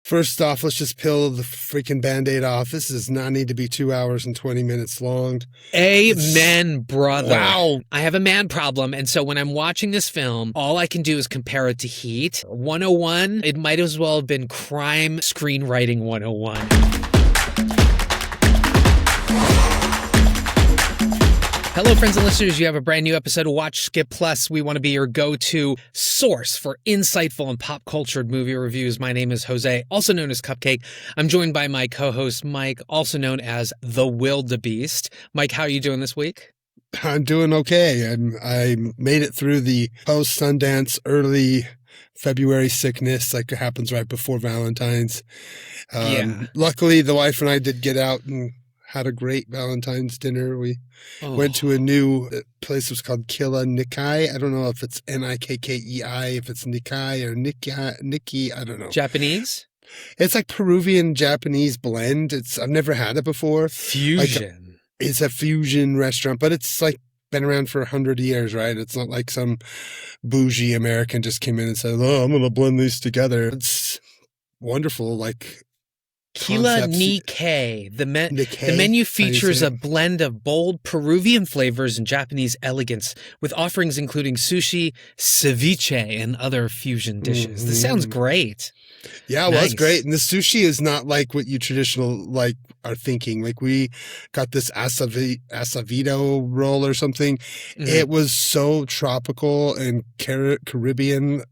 First off, let's just peel the freaking Band-Aid off. This does not need to be 2 hours and 20 minutes long. Amen, brother. Wow. I have a man problem, and so when I'm watching this film, all I can do is compare it to Heat 101. It might as well have been Crime Screenwriting 101. Hello, friends and listeners. You have a brand new episode of Watch Skip Plus. We want to be your go-to source for insightful and pop-cultured movie reviews. My name is Jose, also known as Cupcake. I'm joined by my co-host, Mike, also known as The Wildebeest. Mike, how are you doing this week? I'm doing okay. I made it through the post-Sundance early February sickness, like it happens right before Valentine's. Luckily, the wife and I did get out and had a great Valentine's dinner. We went to a new place. It was called Killa Nikkei. I don't know if it's Nikkei, if it's Nikkei or Nikki. I don't know. Japanese? It's like Peruvian Japanese blend. I've never had it before. Fusion. It's a fusion restaurant, but it's like been around for 100 years, right? It's not like some bougie American just came in and said, "Oh, I'm going to blend these together." It's wonderful. Like, Killa Nikkei. The menu features a blend of bold Peruvian flavors and Japanese elegance, with offerings including sushi, ceviche, and other fusion dishes. This sounds great. Yeah, well, it's great. And the sushi is not like what you are thinking. Like, we got this asavito roll or something. It was so tropical and Caribbean.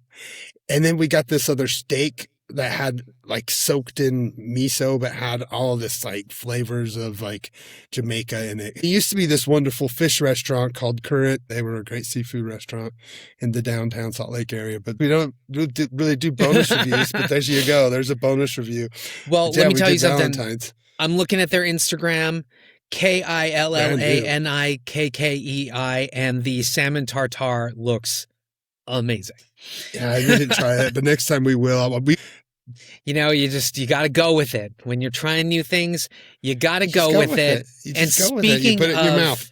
And then we got this other steak that had like soaked in miso, but had all this like flavors of like Jamaica in it. It used to be this wonderful fish restaurant called Current. They were a great seafood restaurant in the downtown Salt Lake area, but we don't really do bonus reviews, but there you go. There's a bonus review. Well, let me tell you something. Valentine's. I'm looking at their Instagram, KILLANIKKEI, and the salmon tartare looks amazing. Yeah, I didn't try it, but next time we will. You got to go with it. When you're trying new things, you got to go with it. And speaking put it in your mouth.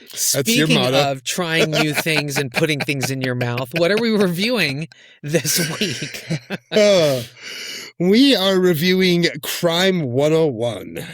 Speaking of trying new things and putting things in your mouth, what are we reviewing this week? We are reviewing Crime 101.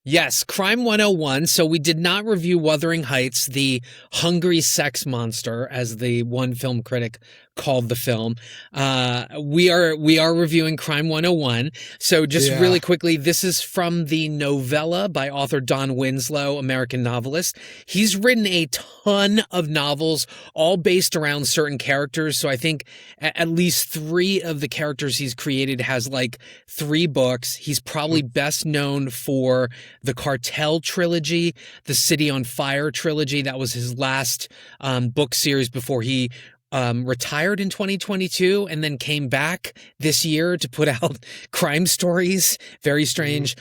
Yes, Crime 101. So we did not review Wuthering Heights, the hungry sex monster, as the one film critic called the film. We are reviewing Crime 101. So just really quickly, this is from the novella by author Don Winslow, American novelist. He's written a ton of novels, all based around certain characters. So I think at least 3 of the characters he's created has like 3 books. He's probably best known for the Cartel trilogy, the City on Fire trilogy. That was his last book series before he retired in 2022 and then came back this year to put out crime stories. Very strange.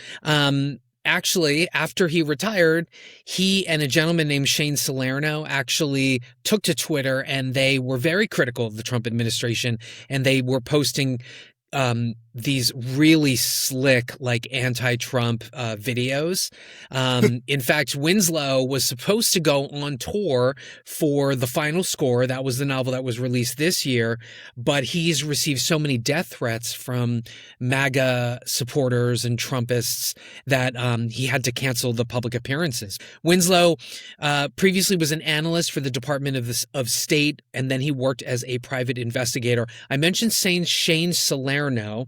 Actually, after he retired, he and a gentleman named Shane Salerno actually took to Twitter, and they were very critical of the Trump administration, and they were posting these really slick, like, anti-Trump videos. In fact, Winslow was supposed to go on tour for The Final Score. That was the novel that was released this year, but he's received so many death threats from MAGA supporters and Trumpists that he had to cancel the public appearances. Winslow previously was an analyst for the Department of State, and then he worked as a private investigator. I mentioned Shane Salerno.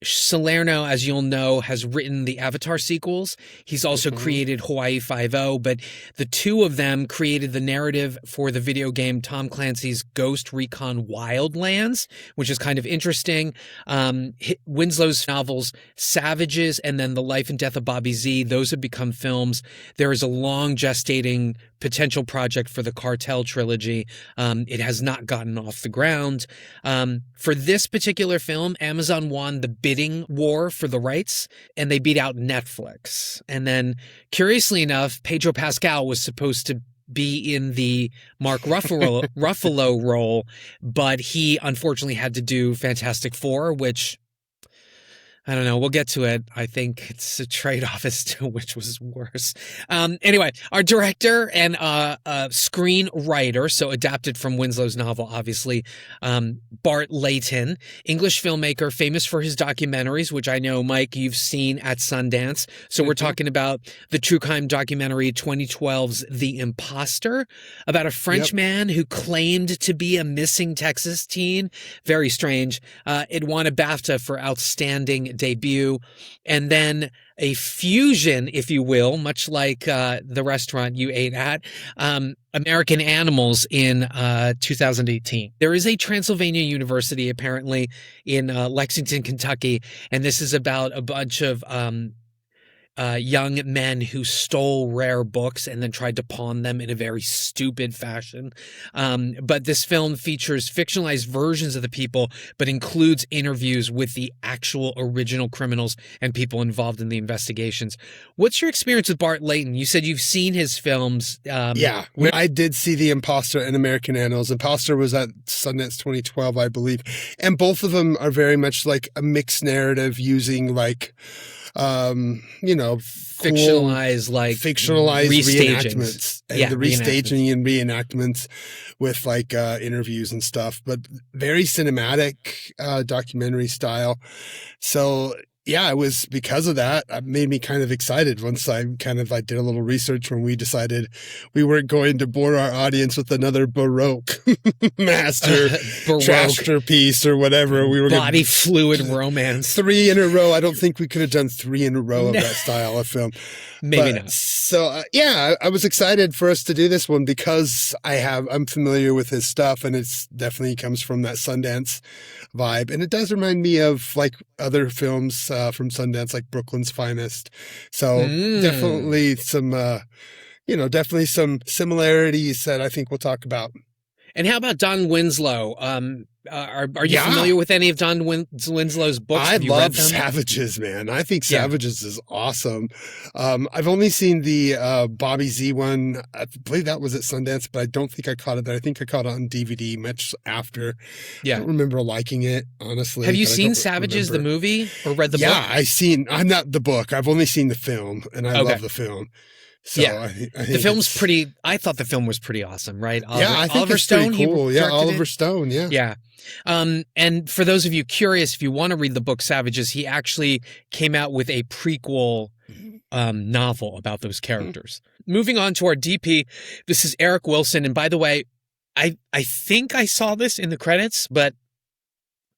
Salerno, as you'll know, has written the Avatar sequels. He's also created Hawaii Five-0, but the 2 of them created the narrative for the video game Tom Clancy's Ghost Recon Wildlands, which is kind of interesting. Winslow's novels Savages and then The Life and Death of Bobby Z, those have become films. There is a long gestating potential project for the Cartel trilogy. It has not gotten off the ground. For this particular film, Amazon won the bidding war for the rights, and they beat out Netflix. And then, curiously enough, Pedro Pascal was supposed to be in the Mark Ruffalo role, but he unfortunately had to do Fantastic Four, which I don't know. We'll get to it. I think it's a trade-off as to which was worse. Anyway, our director and screenwriter, so adapted from Winslow's novel, obviously, Bart Layton, English filmmaker, famous for his documentaries, which I know, Mike, you've seen at Sundance. So we're talking about the true crime documentary 2012's The Imposter, about a French man who claimed to be a missing Texas teen. Very strange. It won a BAFTA for outstanding debut, and then a fusion, if you will, much like the restaurant you ate at, American Animals in 2018. There is a Transylvania University apparently in Lexington, Kentucky, and this is about a bunch of young men who stole rare books and then tried to pawn them in a very stupid fashion. But this film features fictionalized versions of the people, but includes interviews with the actual original criminals and people involved in the investigations. What's your experience with Bart Layton? You said you've seen his films. Yeah, I did see The Imposter and American Animals. Imposter was at Sundance 2012, I believe. And both of them are very much like a mixed narrative using like, fictionalized reenactments and the restaging restaging and reenactments with like interviews and stuff, but very cinematic documentary style. So yeah, it was because of that. It made me kind of excited once I did a little research when we decided we weren't going to bore our audience with another Baroque masterpiece or whatever. We were body fluid romance. 3 in a row. I don't think we could have done 3 in a row of that style of film. Maybe not. So I was excited for us to do this one because I'm familiar with his stuff, and it's definitely comes from that Sundance vibe. And it does remind me of like other films from Sundance, like Brooklyn's Finest. So definitely some similarities that I think we'll talk about. And how about Don Winslow? Are you familiar with any of Don Winslow's books? I love Savages, man. I think Savages is awesome. I've only seen the Bobby Z one. I believe that was at Sundance, but I don't think I caught it there. I think I caught it on DVD much after. Yeah. I don't remember liking it, honestly. Have you seen Savages, the movie, or read the book? Yeah, I'm not the book. I've only seen the film, and I love the film. So I think the film's pretty. I thought the film was pretty awesome, right? I think Oliver it's Stone. Pretty cool. Yeah, Oliver it. Stone. Yeah. Yeah. And for those of you curious, if you want to read the book Savages, he actually came out with a prequel novel about those characters. Moving on to our DP, this is Eric Wilson, and by the way, I think I saw this in the credits, but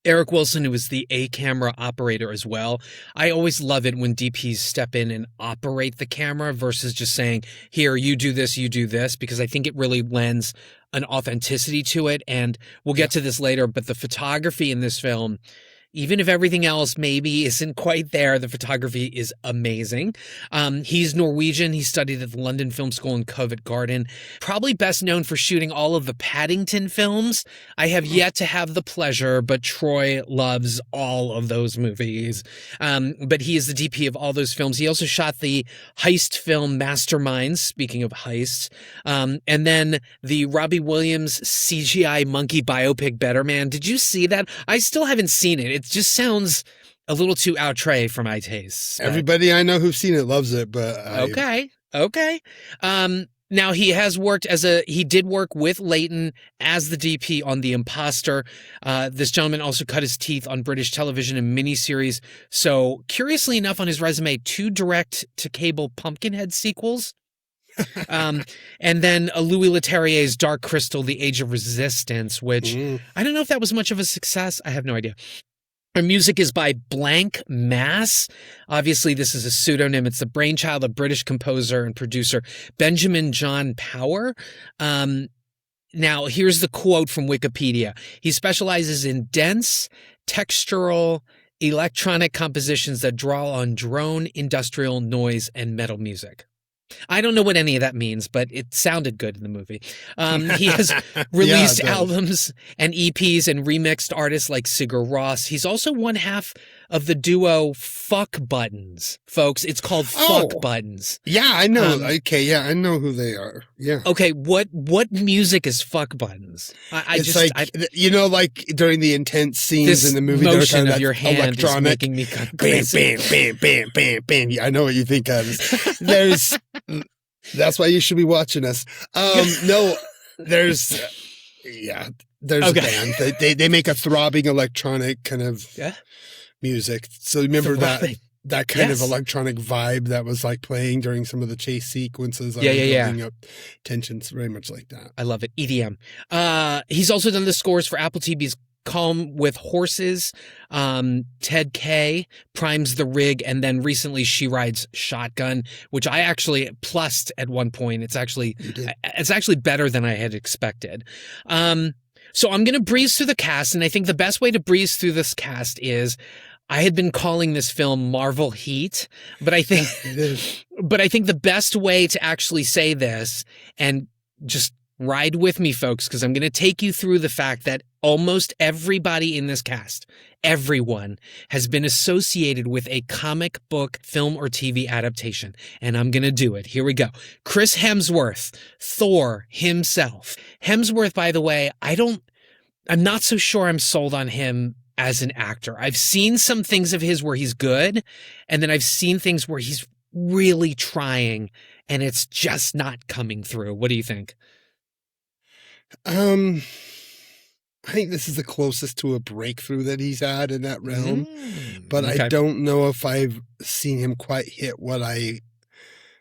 Eric Wilson, who was the A-camera operator as well. I always love it when DPs step in and operate the camera versus just saying, here, you do this, because I think it really lends an authenticity to it. And we'll get to this later, but the photography in this film, even if everything else maybe isn't quite there, the photography is amazing. He's Norwegian. He studied at the London Film School in Covent Garden. Probably best known for shooting all of the Paddington films. I have yet to have the pleasure, but Troy loves all of those movies. But he is the DP of all those films. He also shot the heist film Masterminds, speaking of heists. And then the Robbie Williams CGI monkey biopic Better Man. Did you see that? I still haven't seen it. It just sounds a little too outre for my taste. Everybody I know who's seen it loves it, but Okay. Now he did work with Layton as the DP on The Imposter. This gentleman also cut his teeth on British television and miniseries. So curiously enough, on his resume, 2 direct-to-cable Pumpkinhead sequels. And then Louis Leterrier's Dark Crystal, The Age of Resistance, which I don't know if that was much of a success. I have no idea. Our music is by Blank Mass. Obviously, this is a pseudonym. It's the brainchild of British composer and producer Benjamin John Power. Now, here's the quote from Wikipedia. He specializes in dense, textural, electronic compositions that draw on drone, industrial, noise, and metal music. I don't know what any of that means, but it sounded good in the movie. He has released albums and EPs and remixed artists like Sigur Rós. He's also one half of the duo Fuck Buttons, folks. It's called Fuck Buttons. Yeah, I know. Okay, yeah, I know who they are. Yeah. Okay, what music is Fuck Buttons? It's like during the intense scenes in the movie, this motion kind of your hand electronic, is making me bam, crazy. bam, bam, bam, bam, bam. Yeah, I know what you think of. That's why you should be watching us. There's a band. They make a throbbing electronic kind of music. So remember that kind of electronic vibe that was like playing during some of the chase sequences. Building up tensions, very much like that. I love it. EDM. He's also done the scores for Apple TV's Calm with Horses, Ted K, Primes the Rig, and then recently She Rides Shotgun, which I actually plussed at one point. It's actually better than I had expected. So I'm going to breeze through the cast, and I think the best way to breeze through this cast is I had been calling this film Marvel Heat, but I think the best way to actually say this, and just ride with me, folks, because I'm going to take you through the fact that almost everybody in this cast, everyone, has been associated with a comic book, film, or TV adaptation. And I'm going to do it. Here we go. Chris Hemsworth, Thor himself. Hemsworth, by the way, I'm not so sure I'm sold on him as an actor. I've seen some things of his where he's good, and then I've seen things where he's really trying, and it's just not coming through. What do you think? I think this is the closest to a breakthrough that he's had in that realm, but okay. I don't know if I've seen him quite hit what I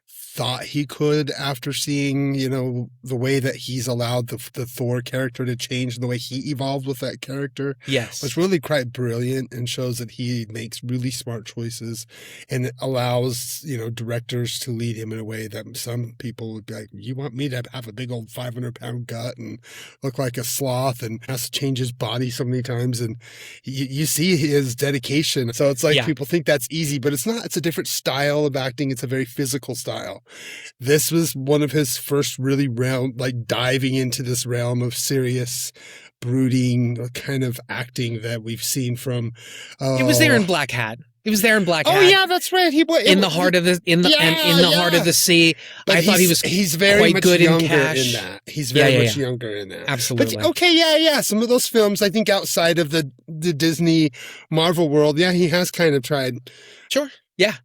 thought he could after seeing, the way that he's allowed the Thor character to change, the way he evolved with that character. Yes. Was really quite brilliant and shows that he makes really smart choices and allows, directors to lead him in a way that some people would be like, you want me to have a big old 500-pound gut and look like a sloth and has to change his body so many times. And you see his dedication. So it's like people think that's easy, but it's not. It's a different style of acting. It's a very physical style. This was one of his first really diving into this realm of serious, brooding kind of acting that we've seen from. It was there in Black Hat. It was there in Black Hat. Oh yeah, that's right. In the heart of the heart of the sea. But I thought he's very quite much good younger in Cash. in that. He's very much younger in that. Absolutely. But okay, some of those films, I think outside of the Disney Marvel world, he has kind of tried. Sure. Yeah.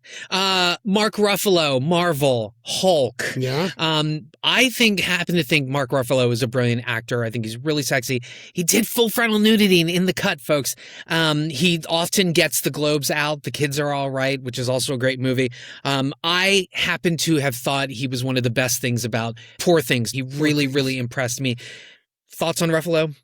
Mark Ruffalo, Marvel, Hulk. Yeah. I happen to think Mark Ruffalo is a brilliant actor. I think he's really sexy. He did Full Frontal Nudity in The Cut, folks. He often gets the Globes out. The Kids Are All Right, which is also a great movie. I happen to have thought he was one of the best things about Poor Things. He really, really impressed me. Thoughts on Ruffalo?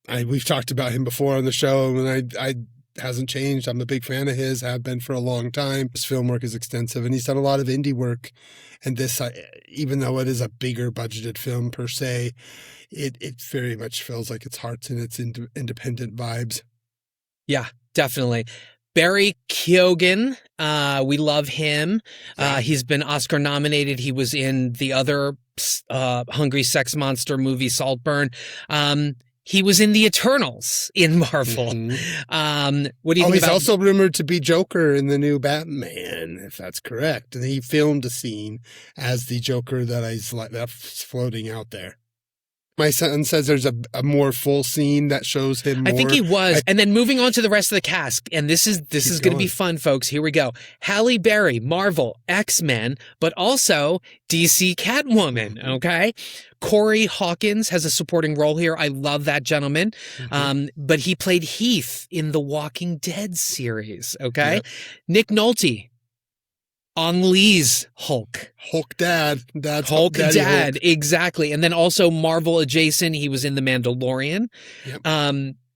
We've talked about him before on the show, and I hasn't changed. I'm a big fan of his, have been for a long time. His film work is extensive, and he's done a lot of indie work. And this, even though it is a bigger budgeted film per se, it very much feels like its heart's in its independent vibes. Yeah, definitely. Barry Keoghan, we love him. He's been Oscar nominated. He was in the other Hungry Sex Monster movie, Saltburn. He was in The Eternals in Marvel. Mm-hmm. What do you think he's about... also rumored to be Joker in the new Batman, if that's correct. And he filmed a scene as the Joker that's floating out there. My son says there's a more full scene that shows him more. I think he was. And then moving on to the rest of the cast, and this is going to be fun, folks. Here we go. Halle Berry, Marvel, X-Men, but also DC Catwoman, okay? Corey Hawkins has a supporting role here. I love that gentleman. Mm-hmm. But he played Heath in the Walking Dead series, okay? Yep. Nick Nolte, Ang Lee's Hulk. Hulk Dad. Hulk Dad, exactly. And then also Marvel adjacent, he was in The Mandalorian. Yep.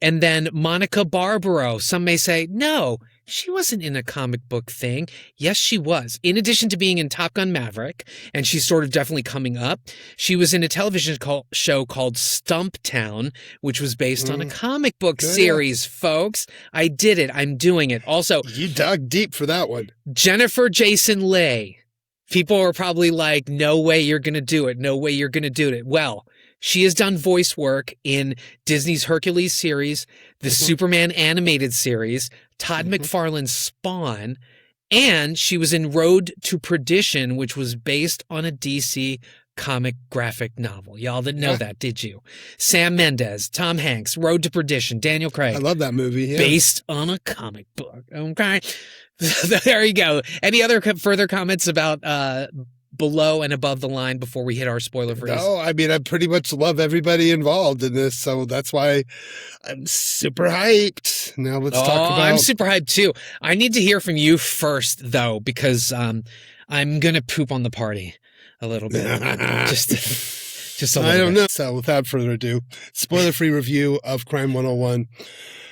And then Monica Barbaro. Some may say, no, she wasn't in a comic book thing. Yes, she was. In addition to being in Top Gun Maverick, and she's sort of definitely coming up, she was in a television show called Stumptown, which was based on a comic book series, folks. I did it. I'm doing it. Also, you dug deep for that one. Jennifer Jason Leigh. People are probably like, no way you're going to do it. No way you're going to do it. Well, She has done voice work in Disney's Hercules series, the Superman animated series, Todd McFarlane's Spawn, and she was in Road to Perdition, which was based on a DC comic graphic novel. Y'all didn't know that, did you? Sam Mendes, Tom Hanks, Road to Perdition, Daniel Craig. I love that movie. Yeah. Based on a comic book. Okay. There you go. Any other further comments about below and above the line before we hit our spoiler freeze? No, I mean, I pretty much love everybody involved in this, so that's why I'm super hyped. Now let's talk about... I'm super hyped too. I need to hear from you first, though, because I'm going to poop on the party a little bit. just a little I don't bit. know. So without further ado, spoiler-free review of Crime 101.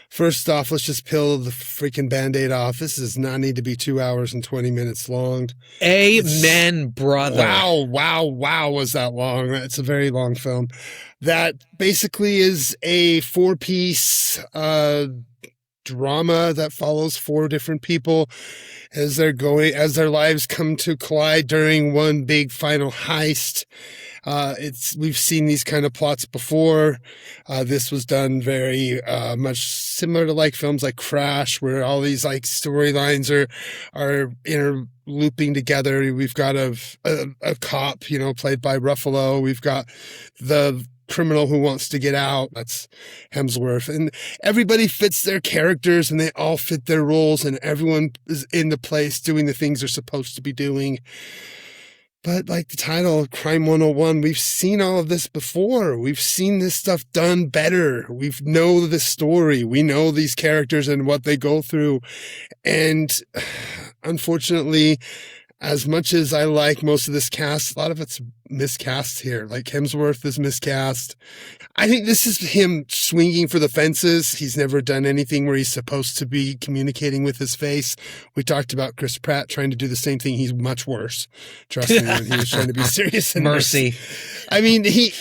First off, let's just peel the freaking Band-Aid off. This does not need to be 2 hours and 20 minutes long. Amen, brother. Wow, was that long? It's a very long film. That basically is a 4-piece drama that follows 4 different people as their lives come to collide during one big final heist. We've seen these kind of plots before. This was done very much similar to like films like Crash, where all these like storylines are interlooping together. We've got a cop, played by Ruffalo. We've got the criminal who wants to get out. That's Hemsworth. And everybody fits their characters and they all fit their roles and everyone is in the place doing the things they're supposed to be doing. But like the title, Crime 101, we've seen all of this before. We've seen this stuff done better. We know the story. We know these characters and what they go through. And unfortunately, as much as I like most of this cast, a lot of it's miscast here. Like Hemsworth is miscast. I think this is him swinging for the fences. He's never done anything where he's supposed to be communicating with his face. We talked about Chris Pratt trying to do the same thing. He's much worse. Trust me, when he was trying to be serious. And Mercy. I mean, he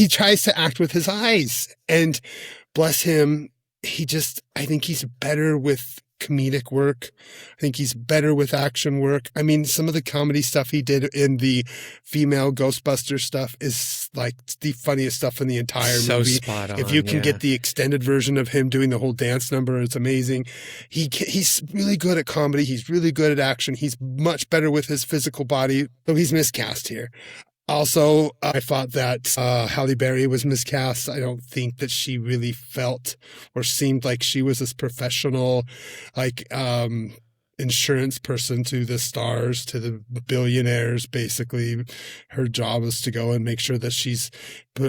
tries to act with his eyes, and bless him, I think he's better with comedic work. I think he's better with action work. I mean, some of the comedy stuff he did in the female Ghostbuster stuff is like the funniest stuff in the entire movie. Spot on, if you can get the extended version of him doing the whole dance number, it's amazing. He's really good at comedy. He's really good at action. He's much better with his physical body, though he's miscast here. Also, I thought that Halle Berry was miscast. I don't think that she really felt or seemed like she was this professional, like insurance person to the stars, to the billionaires. Basically, her job is to go and make sure that she's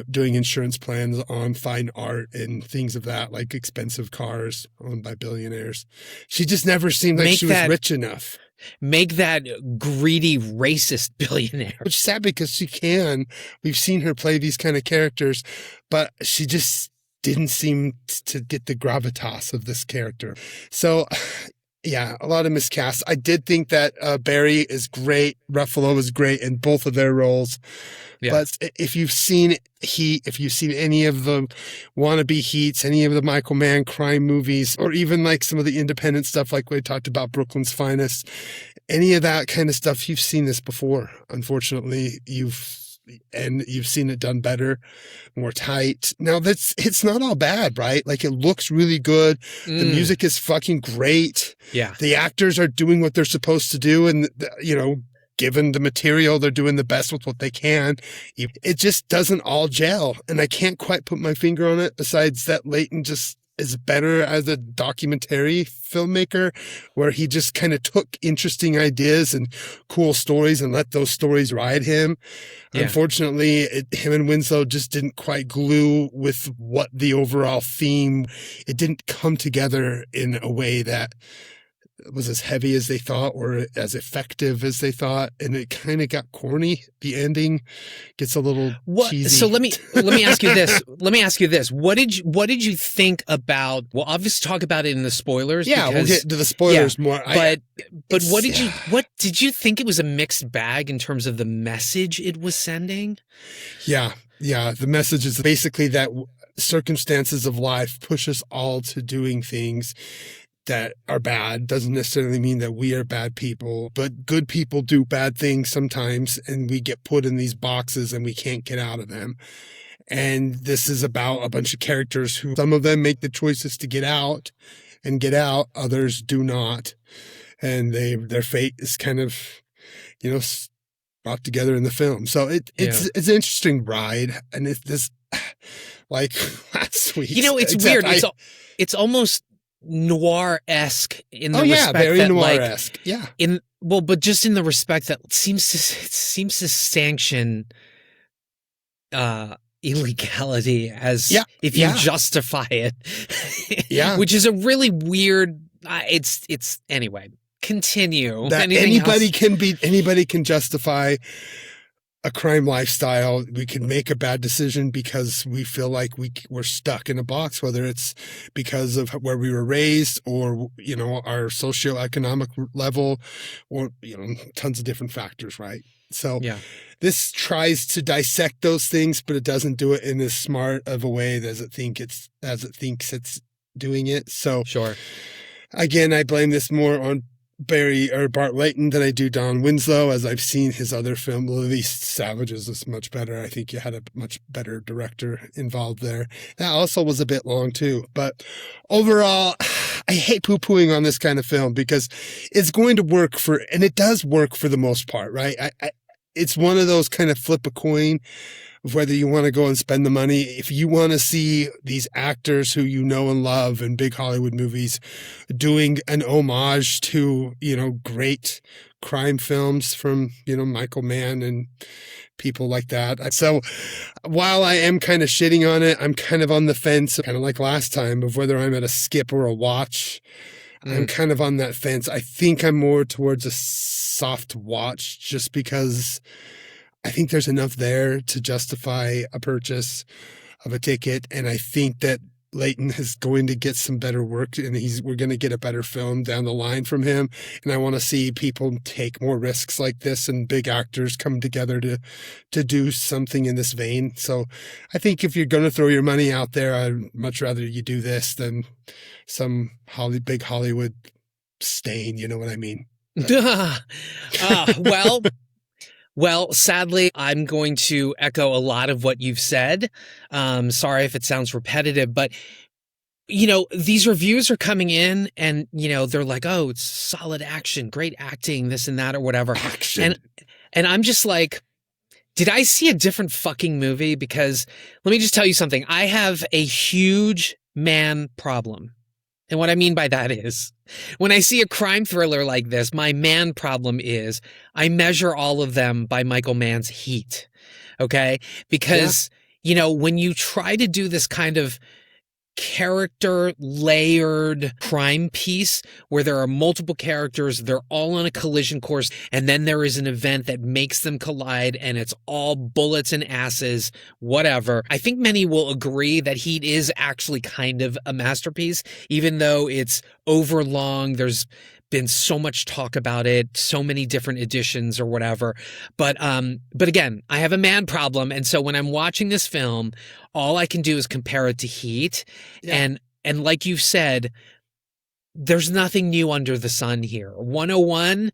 doing insurance plans on fine art and things of that, like expensive cars owned by billionaires. She just never seemed like she was rich enough. Make that greedy, racist billionaire. Which is sad because she can. We've seen her play these kind of characters, but she just didn't seem to get the gravitas of this character. So, yeah, a lot of miscasts. I did think that Barry is great. Ruffalo is great in both of their roles. Yeah. But if you've seen Heat, if you've seen any of the wannabe Heats, any of the Michael Mann crime movies, or even like some of the independent stuff, like we talked about Brooklyn's Finest, any of that kind of stuff, you've seen this before. Unfortunately, you've seen it done better, more tight. Now it's not all bad, right? Like it looks really good. The music is fucking great. Yeah. The actors are doing what they're supposed to do. And given the material, they're doing the best with what they can. It just doesn't all gel. And I can't quite put my finger on it besides that Leighton just is better as a documentary filmmaker, where he just kind of took interesting ideas and cool stories and let those stories ride him. Yeah. Unfortunately, him and Winslow just didn't quite glue with what the overall theme. It didn't come together in a way that was as heavy as they thought or as effective as they thought, and it kind of got corny. The ending gets a little cheesy. So let me ask you this. What did you think about? We'll obviously talk about it in the spoilers. Yeah, we'll get to the spoilers more. But what did you think? It was a mixed bag in terms of the message it was sending? Yeah. The message is basically that circumstances of life push us all to doing things that are bad. Doesn't necessarily mean that we are bad people, but good people do bad things sometimes, and we get put in these boxes and we can't get out of them. And this is about a bunch of characters who, some of them make the choices to get out and get out, others do not. And their fate is kind of, you know, brought together in the film. So it's an interesting ride. And it's this, like last week. You know, it's weird. It's almost noir-esque in the respect very that, noir-esque. But just in the respect that it seems to sanction illegality as if you justify it. Which is a really weird. It's anyway. Continue. That anybody can justify a crime lifestyle. We can make a bad decision because we feel like we're stuck in a box, whether it's because of where we were raised or, you know, our socioeconomic level or, you know, tons of different factors, right? So this tries to dissect those things, but it doesn't do it in as smart of a way as it thinks it's doing it. So again, I blame this more on Bart Layton than I do Don Winslow, as I've seen his other film. Lily Savages is much better. I think you had a much better director involved there. That also was a bit long too. But overall, I hate poo-pooing on this kind of film because it's going to work and it does work for the most part, right? It's one of those kind of flip a coin of whether you want to go and spend the money. If you want to see these actors who you know and love in big Hollywood movies doing an homage to, you know, great crime films from, you know, Michael Mann and people like that. So while I am kind of shitting on it, I'm kind of on the fence, kind of like last time, of whether I'm at a skip or a watch. I'm kind of on that fence. I think I'm more towards a soft watch just because I think there's enough there to justify a purchase of a ticket. And I think that Layton is going to get some better work and we're going to get a better film down the line from him. And I want to see people take more risks like this and big actors come together to do something in this vein. So I think if you're going to throw your money out there, I'd much rather you do this than some big Hollywood stain. You know what I mean? Well, sadly, I'm going to echo a lot of what you've said. Sorry if it sounds repetitive, but, you know, these reviews are coming in and, you know, they're like, oh, it's solid action, great acting, this and that or whatever. Action. And I'm just like, did I see a different fucking movie? Because let me just tell you something. I have a huge man problem. And what I mean by that is, when I see a crime thriller like this, my man problem is I measure all of them by Michael Mann's heat. Okay? Because, you know, when you try to do this kind of character layered crime piece where there are multiple characters, they're all on a collision course, and then there is an event that makes them collide and it's all bullets and asses, whatever. I think many will agree that Heat is actually kind of a masterpiece, even though it's overlong. There's been so much talk about it, so many different editions or whatever. But again, I have a man problem. And so when I'm watching this film, all I can do is compare it to Heat. Yeah. And like you said, there's nothing new under the sun here. 101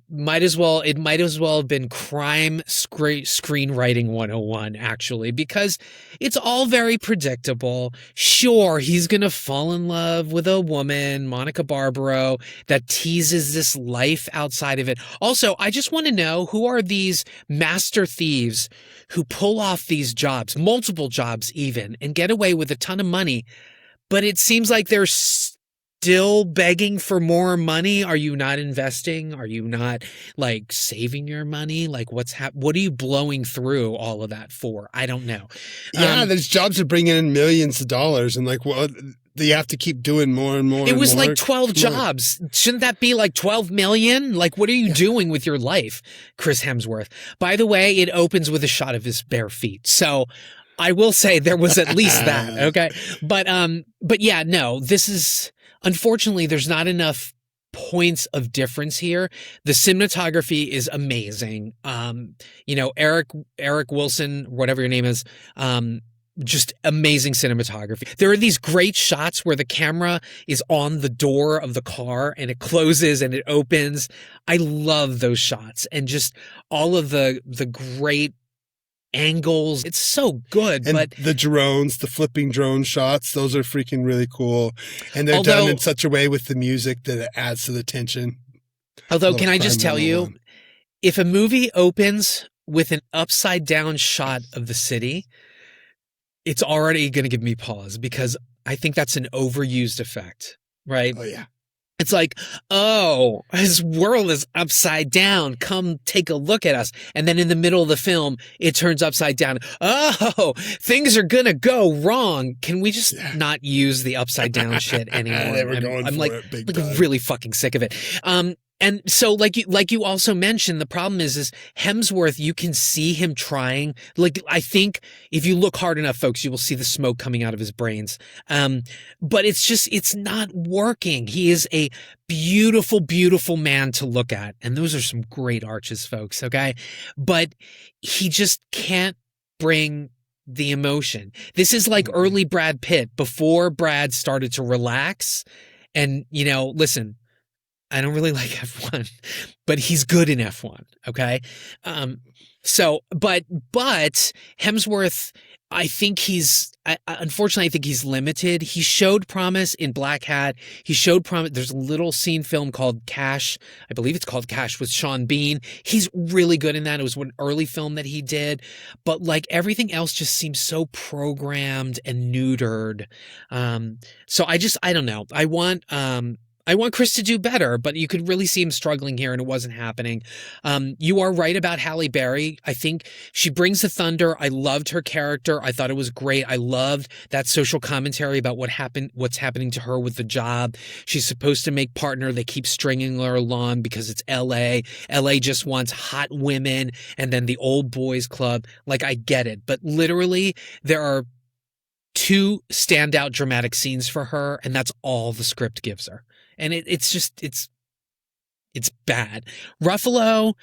might as well have been crime screenwriting 101, actually, because it's all very predictable. Sure, he's going to fall in love with a woman, Monica Barbaro, that teases this life outside of it. Also, I just want to know, who are these master thieves who pull off these jobs, multiple jobs even, and get away with a ton of money, but it seems like they're still begging for more money? Are you not investing? Are you not like saving your money? Like what are you blowing through all of that for? I don't know. Yeah, there's jobs that bring in millions of dollars and like, well, you have to keep doing more and more. It was more. like 12 jobs. Shouldn't that be like 12 million? Like, what are you doing with your life, Chris Hemsworth? By the way, it opens with a shot of his bare feet. So I will say there was at least that. Okay. But yeah, no, this is, unfortunately, there's not enough points of difference here. The cinematography is amazing. You know, Eric Wilson, whatever your name is, just amazing cinematography. There are these great shots where the camera is on the door of the car and it closes and it opens. I love those shots, and just all of the great angles. It's so good. And but the drones, the flipping drone shots, those are freaking really cool. And they're done in such a way with the music that it adds to the tension. Although, can I just tell you, if a movie opens with an upside down shot of the city, it's already going to give me pause, because I think that's an overused effect, right? Oh, yeah. It's like, oh, his world is upside down. Come take a look at us. And then in the middle of the film, it turns upside down. Oh, things are going to go wrong. Can we just not use the upside down shit anymore? I'm like really fucking sick of it. And so, like you also mentioned, the problem is Hemsworth, you can see him trying. Like, I think if you look hard enough, folks, you will see the smoke coming out of his brains. But it's not working. He is a beautiful, beautiful man to look at. And those are some great arches, folks. Okay. But he just can't bring the emotion. This is like early Brad Pitt, before Brad started to relax. And, listen, I don't really like F1, but he's good in F1. Okay. But Hemsworth, unfortunately, I think he's limited. He showed promise in Black Hat. He showed promise. There's a little scene film called Cash. I believe it's called Cash, with Sean Bean. He's really good in that. It was an early film that he did, but like everything else just seems so programmed and neutered. So I don't know. I want Chris to do better, but you could really see him struggling here, and it wasn't happening. You are right about Halle Berry. I think she brings the thunder. I loved her character. I thought it was great. I loved that social commentary about what's happening to her with the job. She's supposed to make partner. They keep stringing her along because it's LA. LA just wants hot women, and then the old boys club. Like, I get it. But literally, there are 2 standout dramatic scenes for her, and that's all the script gives her. And it's bad. Ruffalo,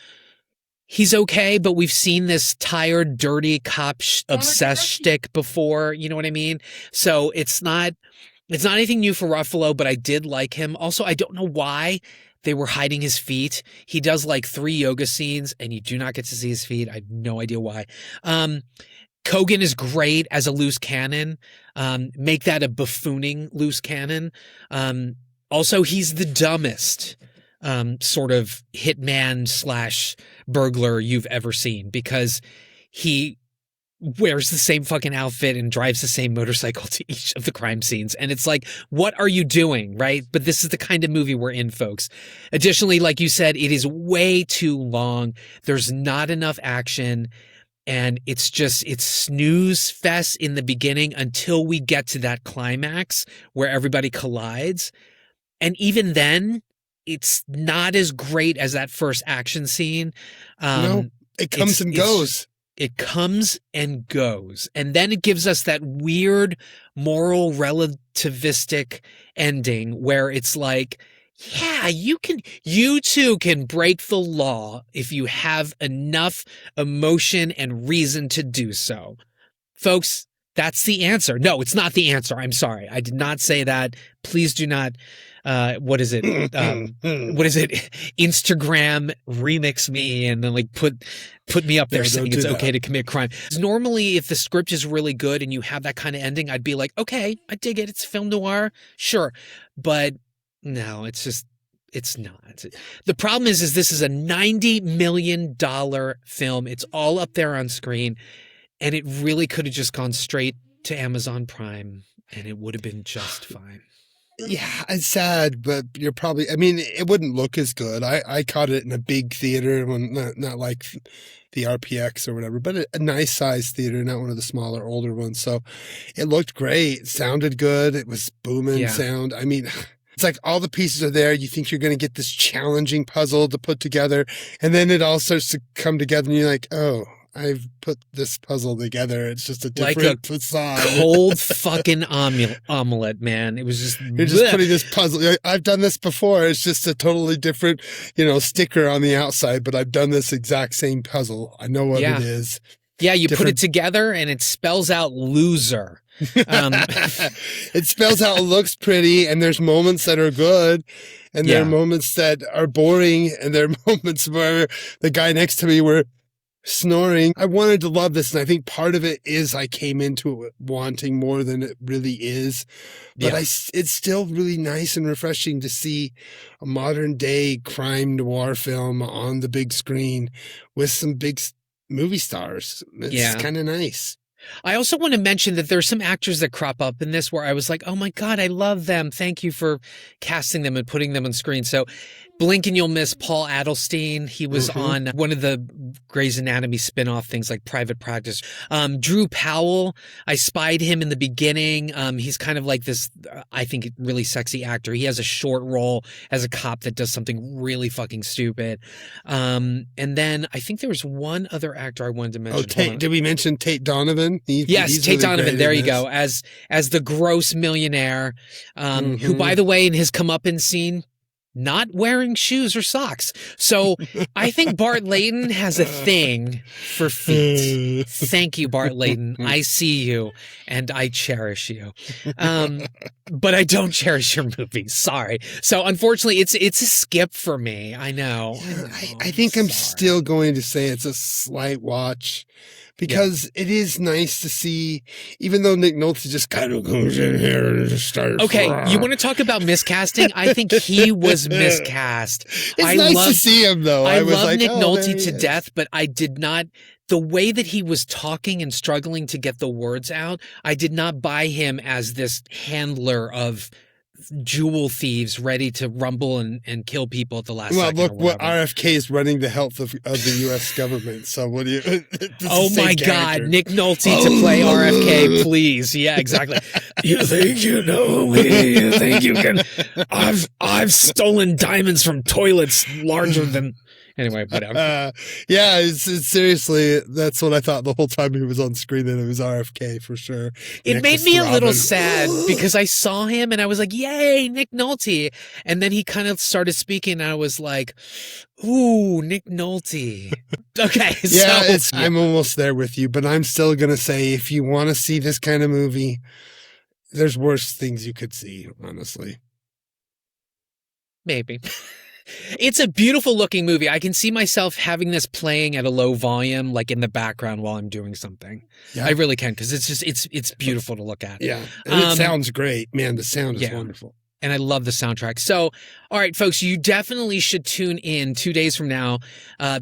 he's okay, but we've seen this tired, dirty cop obsessed shtick before. You know what I mean? So it's not anything new for Ruffalo, but I did like him. Also, I don't know why they were hiding his feet. He does like 3 yoga scenes, and you do not get to see his feet. I have no idea why. Keoghan is great as a loose cannon. Make that a buffooning loose cannon. Also, he's the dumbest sort of hitman / burglar you've ever seen, because he wears the same fucking outfit and drives the same motorcycle to each of the crime scenes. And it's like, what are you doing, right? But this is the kind of movie we're in, folks. Additionally, like you said, it is way too long. There's not enough action. And it's snooze fest in the beginning until we get to that climax where everybody collides. And even then, it's not as great as that first action scene. It comes and goes. It comes and goes. And then it gives us that weird moral relativistic ending where it's like, yeah, you too can break the law if you have enough emotion and reason to do so. Folks, that's the answer. No, it's not the answer. I'm sorry. I did not say that. Please do not. What is it? What is it? Instagram remix me and then like put me up there saying it's okay to commit crime. Normally, if the script is really good and you have that kind of ending, I'd be like, okay, I dig it. It's film noir. Sure. But no, it's not. The problem is this is a $90 million film. It's all up there on screen, and it really could have just gone straight to Amazon Prime, and it would have been just fine. Yeah, it's sad, but it wouldn't look as good. I caught it in a big theater, not like the RPX or whatever, but a nice sized theater, not one of the smaller, older ones. So it looked great. It sounded good. It was booming sound. I mean, it's like all the pieces are there. You think you're going to get this challenging puzzle to put together, and then it all starts to come together, and you're like, oh, I've put this puzzle together. It's just a different facade. Cold fucking omelet, man. It was just... You're just putting this puzzle... I've done this before. It's just a totally different, sticker on the outside, but I've done this exact same puzzle. I know what it is. Yeah, you put it together and it spells out loser. It spells out, it looks pretty, and there's moments that are good, and there are moments that are boring, and there are moments where the guy next to me where snoring. I wanted to love this, and I think part of it is I came into it wanting more than it really is. But it's still really nice and refreshing to see a modern day crime noir film on the big screen with some big movie stars. It's kind of nice. I also want to mention that there's some actors that crop up in this where I was like, oh my God, I love them. Thank you for casting them and putting them on screen. So blink and you'll miss Paul Adelstein. He was on one of the Grey's Anatomy spinoff things like Private Practice. Drew Powell, I spied him in the beginning. He's kind of like this, I think, really sexy actor. He has a short role as a cop that does something really fucking stupid. And then I think there was one other actor I wanted to mention. Did we mention Tate Donovan? Yes, Tate really Donovan. There you go. As the gross millionaire, who, by the way, in his comeuppance scene, not wearing shoes or socks. So I think Bart Layton has a thing for feet. Thank you, Bart Layton. I see you and I cherish you. But I don't cherish your movies. Sorry. So unfortunately, it's a skip for me. I know. I think I'm still going to say it's a slight watch. Because it is nice to see, even though Nick Nolte just kind of goes in here and just starts. Okay, you want to talk about miscasting? I think he was miscast. It's nice to see him, though. I love Nick Nolte to death, but I did not. The way that he was talking and struggling to get the words out, I did not buy him as this handler of jewel thieves ready to rumble and kill people at the last second. Well, look what RFK is running the health of the U.S. government. So what do you... Oh my God, Nick Nolte to play RFK, please. Yeah, exactly. You think you know me? You think you can... I've stolen diamonds from toilets larger than... Anyway, whatever. Yeah, it's seriously, that's what I thought the whole time he was on screen, that it was RFK for sure. It made me a little sad because I saw him and I was like, yay, Nick Nolte. And then he kind of started speaking and I was like, ooh, Nick Nolte. Okay. Yeah, I'm almost there with you, but I'm still going to say if you want to see this kind of movie, there's worse things you could see, honestly. Maybe. It's a beautiful looking movie. I can see myself having this playing at a low volume, like in the background while I'm doing something. Yeah. I really can, because it's beautiful to look at. Yeah. And it sounds great. Man, the sound is wonderful. And I love the soundtrack. So, all right, folks, you definitely should tune in 2 days from now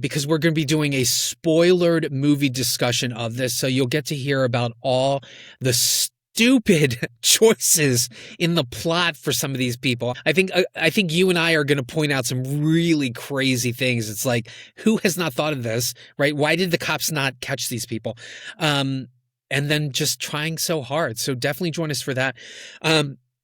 because we're going to be doing a spoilered movie discussion of this. So you'll get to hear about all the stupid choices in the plot for some of these people. I think you and I are going to point out some really crazy things. It's like, who has not thought of this, right? Why did the cops not catch these people? And then just trying so hard. So definitely join us for that.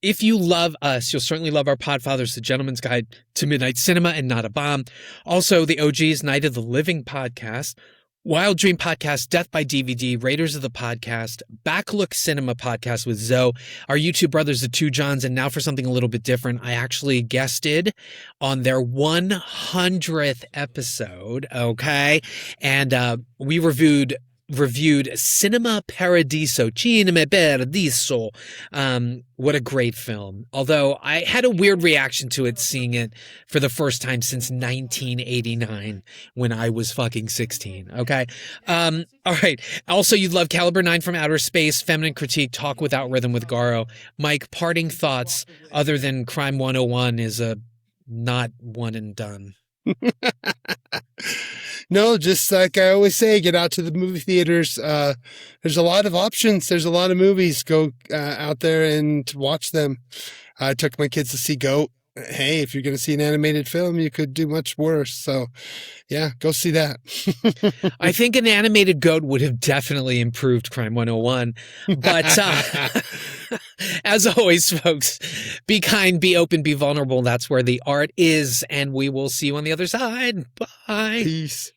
If you love us, you'll certainly love our Podfathers, The Gentleman's Guide to Midnight Cinema and Not a Bomb. Also, the OG's Night of the Living podcast, Wild Dream Podcast, Death by DVD, Raiders of the Podcast, Backlook Cinema Podcast with Zoe, our YouTube brothers, the Two Johns, and now for something a little bit different, I actually guested on their 100th episode, okay? And we reviewed Cinema Paradiso. What a great film. Although I had a weird reaction to it, seeing it for the first time since 1989 when I was fucking 16. Okay. All right. Also, you'd love Caliber 9 from Outer Space, Feminine Critique, Talk Without Rhythm with Garo. Mike, parting thoughts other than Crime 101 is a not one and done. No, just like I always say, get out to the movie theaters. There's a lot of options. There's a lot of movies. Go out there and watch them. I took my kids to see Goat. Hey, if you're going to see an animated film, you could do much worse. So, yeah, go see that. I think an animated Goat would have definitely improved Crime 101. But as always, folks, be kind, be open, be vulnerable. That's where the art is. And we will see you on the other side. Bye. Peace.